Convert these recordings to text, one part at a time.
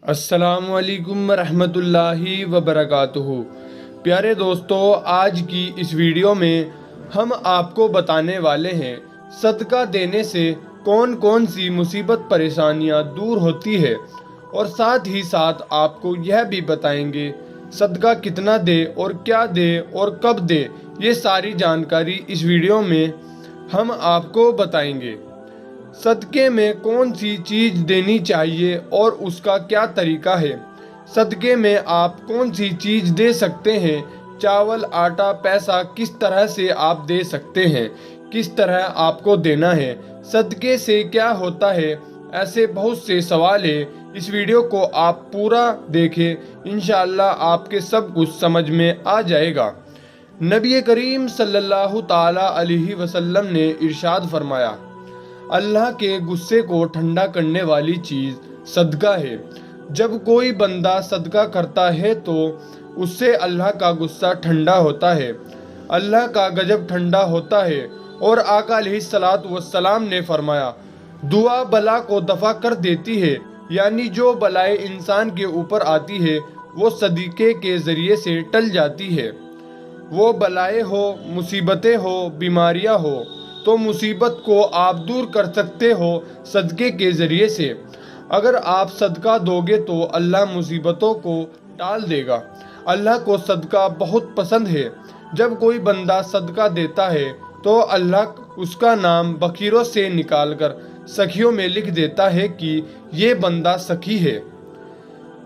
السلام علیکم ورحمۃ اللہ وبرکاتہ۔ پیارے دوستو، آج کی اس ویڈیو میں ہم آپ کو بتانے والے ہیں صدقہ دینے سے کون کون سی مصیبت پریشانیاں دور ہوتی ہے، اور ساتھ ہی ساتھ آپ کو یہ بھی بتائیں گے صدقہ کتنا دے اور کیا دے اور کب دے۔ یہ ساری جانکاری اس ویڈیو میں ہم آپ کو بتائیں گے۔ صدقے میں کون سی چیز دینی چاہیے اور اس کا کیا طریقہ ہے۔ صدقے میں آپ کون سی چیز دے سکتے ہیں، چاول، آٹا، پیسہ کس طرح سے آپ دے سکتے ہیں، کس طرح آپ کو دینا ہے، صدقے سے کیا ہوتا ہے، ایسے بہت سے سوال ہیں۔ اس ویڈیو کو آپ پورا دیکھیں، انشاءاللہ آپ کے سب کچھ سمجھ میں آ جائے گا۔ نبی کریم صلی اللہ تعالی علیہ وسلم نے ارشاد فرمایا، اللہ کے غصے کو ٹھنڈا کرنے والی چیز صدقہ ہے۔ جب کوئی بندہ صدقہ کرتا ہے تو اس سے اللہ کا غصہ ٹھنڈا ہوتا ہے، اللہ کا غضب ٹھنڈا ہوتا ہے۔ اور آقا علیہ الصلوۃ والسلام نے فرمایا، دعا بلا کو دفع کر دیتی ہے، یعنی جو بلائیں انسان کے اوپر آتی ہے وہ صدقے کے ذریعے سے ٹل جاتی ہے۔ وہ بلائیں ہو، مصیبتیں ہو، بیماریاں ہو، تو مصیبت کو آپ دور کر سکتے ہو صدقے کے ذریعے سے۔ اگر آپ صدقہ دو گے تو اللہ مصیبتوں کو ٹال دے گا۔ اللہ کو صدقہ بہت پسند ہے۔ جب کوئی بندہ صدقہ دیتا ہے تو اللہ اس کا نام بخیلوں سے نکال کر سخیوں میں لکھ دیتا ہے کہ یہ بندہ سخی ہے۔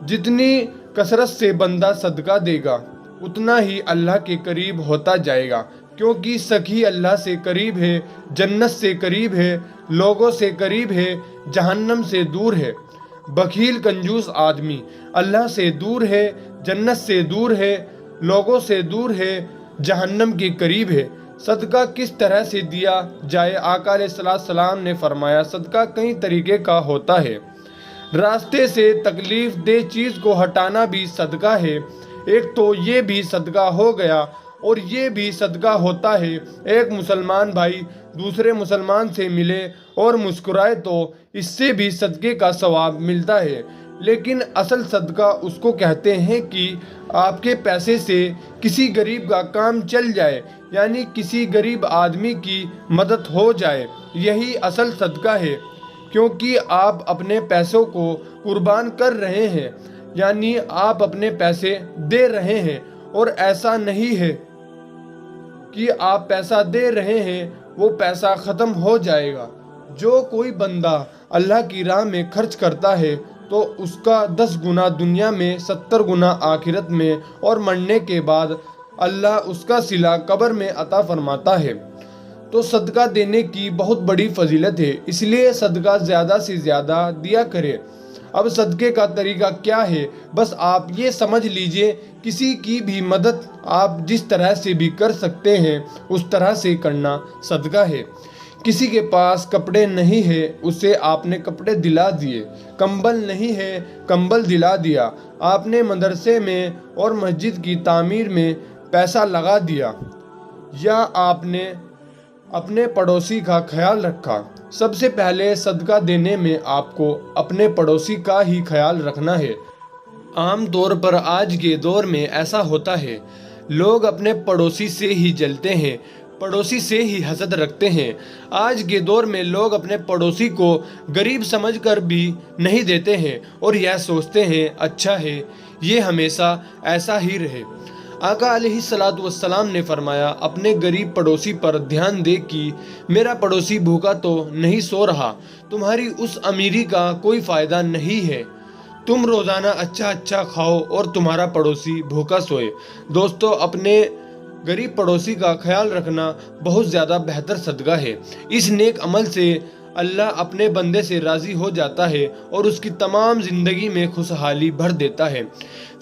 جتنی کثرت سے بندہ صدقہ دے گا اتنا ہی اللہ کے قریب ہوتا جائے گا، کیونکہ سخی اللہ سے قریب ہے، جنت سے قریب ہے، لوگوں سے قریب ہے، جہنم سے دور ہے۔ بخیل کنجوس آدمی اللہ سے دور ہے، جنت سے دور ہے، لوگوں سے دور ہے، جہنم کے قریب ہے۔ صدقہ کس طرح سے دیا جائے؟ آقا علیہ السلام نے فرمایا، صدقہ کئی طریقے کا ہوتا ہے۔ راستے سے تکلیف دہ چیز کو ہٹانا بھی صدقہ ہے۔ ایک تو یہ بھی صدقہ ہو گیا، اور یہ بھی صدقہ ہوتا ہے ایک مسلمان بھائی دوسرے مسلمان سے ملے اور مسکرائے تو اس سے بھی صدقے کا ثواب ملتا ہے۔ لیکن اصل صدقہ اس کو کہتے ہیں کہ آپ کے پیسے سے کسی غریب کا کام چل جائے، یعنی کسی غریب آدمی کی مدد ہو جائے، یہی اصل صدقہ ہے۔ کیونکہ آپ اپنے پیسوں کو قربان کر رہے ہیں، یعنی آپ اپنے پیسے دے رہے ہیں، اور ایسا نہیں ہے کہ آپ پیسہ دے رہے ہیں وہ پیسہ ختم ہو جائے گا۔ جو کوئی بندہ اللہ کی راہ میں خرچ کرتا ہے تو اس کا 10 گنا دنیا میں، 70 گنا آخرت میں، اور مرنے کے بعد اللہ اس کا صلہ قبر میں عطا فرماتا ہے۔ تو صدقہ دینے کی بہت بڑی فضیلت ہے، اس لیے صدقہ زیادہ سے زیادہ دیا کرے۔ اب صدقے کا طریقہ کیا ہے؟ بس آپ یہ سمجھ لیجئے، کسی کی بھی مدد آپ جس طرح سے بھی کر سکتے ہیں اس طرح سے کرنا صدقہ ہے۔ کسی کے پاس کپڑے نہیں ہے، اسے آپ نے کپڑے دلا دیے۔ کمبل نہیں ہے، کمبل دلا دیا۔ آپ نے مدرسے میں اور مسجد کی تعمیر میں پیسہ لگا دیا، یا آپ نے اپنے پڑوسی کا خیال رکھا۔ سب سے پہلے صدقہ دینے میں آپ کو اپنے پڑوسی کا ہی خیال رکھنا ہے۔ عام طور پر آج کے دور میں ایسا ہوتا ہے، لوگ اپنے پڑوسی سے ہی جلتے ہیں، پڑوسی سے ہی حسد رکھتے ہیں۔ آج کے دور میں لوگ اپنے پڑوسی کو غریب سمجھ کر بھی نہیں دیتے ہیں، اور یہ سوچتے ہیں اچھا ہے یہ ہمیشہ ایسا ہی رہے۔ آقا علیہ الصلوۃ والسلام نے فرمایا، اپنے غریب پڑوسی پر دھیان دے کہ میرا پڑوسی بھوکا تو نہیں سو رہا، تمہاری اس امیری کا کوئی فائدہ نہیں ہے۔ تم روزانہ اچھا کھاؤ اور تمہارا پڑوسی بھوکا سوئے۔ دوستو، اپنے غریب پڑوسی کا خیال رکھنا بہت زیادہ بہتر صدقہ ہے۔ اس نیک عمل سے اللہ اپنے بندے سے راضی ہو جاتا ہے اور اس کی تمام زندگی میں خوشحالی بھر دیتا ہے،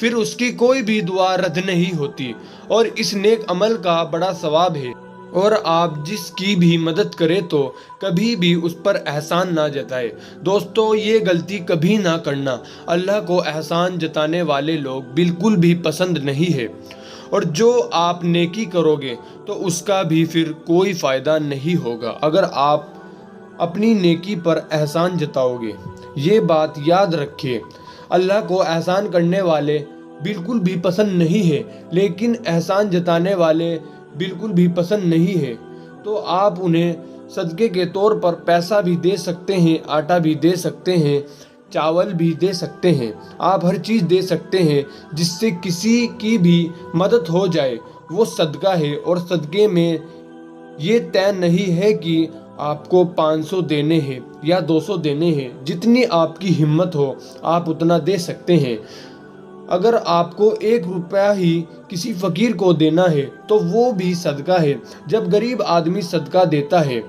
پھر اس کی کوئی بھی دعا رد نہیں ہوتی، اور اس نیک عمل کا بڑا ثواب ہے۔ اور آپ جس کی بھی مدد کرے تو کبھی بھی اس پر احسان نہ جتائے۔ دوستو، یہ غلطی کبھی نہ کرنا، اللہ کو احسان جتانے والے لوگ بالکل بھی پسند نہیں ہے، اور جو آپ نیکی کرو گے تو اس کا بھی پھر کوئی فائدہ نہیں ہوگا اگر آپ اپنی نیکی پر احسان جتاؤ گے۔ یہ بات یاد رکھیں، اللہ کو احسان کرنے والے بالکل بھی پسند نہیں ہے، لیکن احسان جتانے والے بالکل بھی پسند نہیں ہے۔ تو آپ انہیں صدقے کے طور پر پیسہ بھی دے سکتے ہیں، آٹا بھی دے سکتے ہیں، چاول بھی دے سکتے ہیں، آپ ہر چیز دے سکتے ہیں جس سے کسی کی بھی مدد ہو جائے، وہ صدقہ ہے۔ اور صدقے میں یہ طے نہیں ہے کہ آپ کو 500 دینے ہیں یا 200 دینے ہیں، جتنی آپ کی ہمت ہو آپ اتنا دے سکتے ہیں۔ اگر آپ کو 1 روپیہ ہی کسی فقیر کو دینا ہے تو وہ بھی صدقہ ہے۔ جب غریب آدمی صدقہ دیتا ہے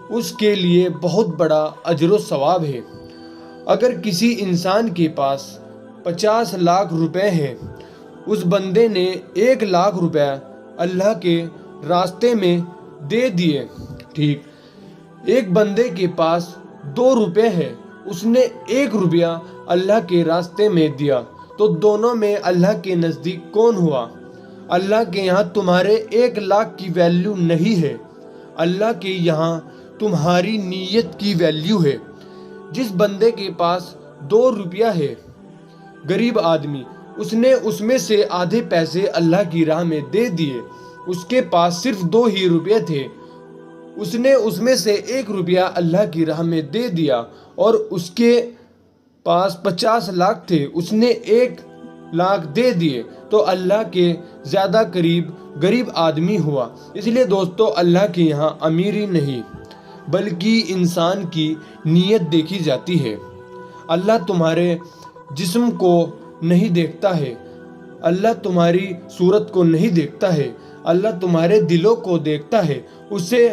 اس کے لیے بہت بڑا اجر و ثواب ہے۔ اگر کسی انسان کے پاس 50 لاکھ روپے ہیں، اس بندے نے 1 لاکھ روپے اللہ کے راستے میں دے دیے، ٹھیک۔ ایک بندے کے پاس 2 روپے ہے، اس نے 1 روپیہ اللہ کے راستے میں دیا، تو دونوں میں اللہ کے نزدیک کون ہوا؟ اللہ کے یہاں تمہارے 1 لاکھ کی ویلیو نہیں ہے، اللہ کے یہاں تمہاری نیت کی ویلیو ہے۔ جس بندے کے پاس 2 روپیہ ہے، غریب آدمی، اس نے اس میں سے آدھے پیسے اللہ کی راہ میں دے دیے، اس کے پاس صرف 2 ہی روپے تھے، اس نے اس میں سے 1 روپیہ اللہ کی راہ میں دے دیا، اور اس کے پاس 50 لاکھ تھے، اس نے 1 لاکھ دے دیے، تو اللہ کے زیادہ قریب غریب آدمی ہوا۔ اس لیے دوستو، اللہ کے یہاں امیری نہیں بلکہ انسان کی نیت دیکھی جاتی ہے۔ اللہ تمہارے جسم کو نہیں دیکھتا ہے، اللہ تمہاری صورت کو نہیں دیکھتا ہے، اللہ تمہارے دلوں کو دیکھتا ہے، اسے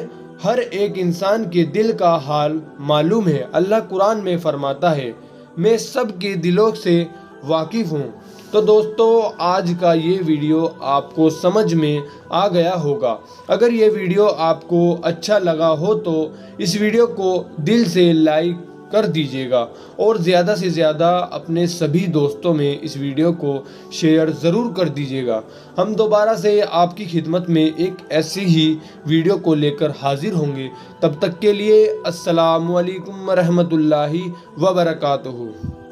ہر ایک انسان کے دل کا حال معلوم ہے۔ اللہ قرآن میں فرماتا ہے، میں سب کے دلوں سے واقف ہوں۔ تو دوستو، آج کا یہ ویڈیو آپ کو سمجھ میں آ گیا ہوگا۔ اگر یہ ویڈیو آپ کو اچھا لگا ہو تو اس ویڈیو کو دل سے لائک کر دیجیے گا، اور زیادہ سے زیادہ اپنے سبھی دوستوں میں اس ویڈیو کو شیئر ضرور کر دیجیے گا۔ ہم دوبارہ سے آپ کی خدمت میں ایک ایسی ہی ویڈیو کو لے کر حاضر ہوں گے۔ تب تک کے لیے السلام علیکم ورحمۃ اللہ وبرکاتہ۔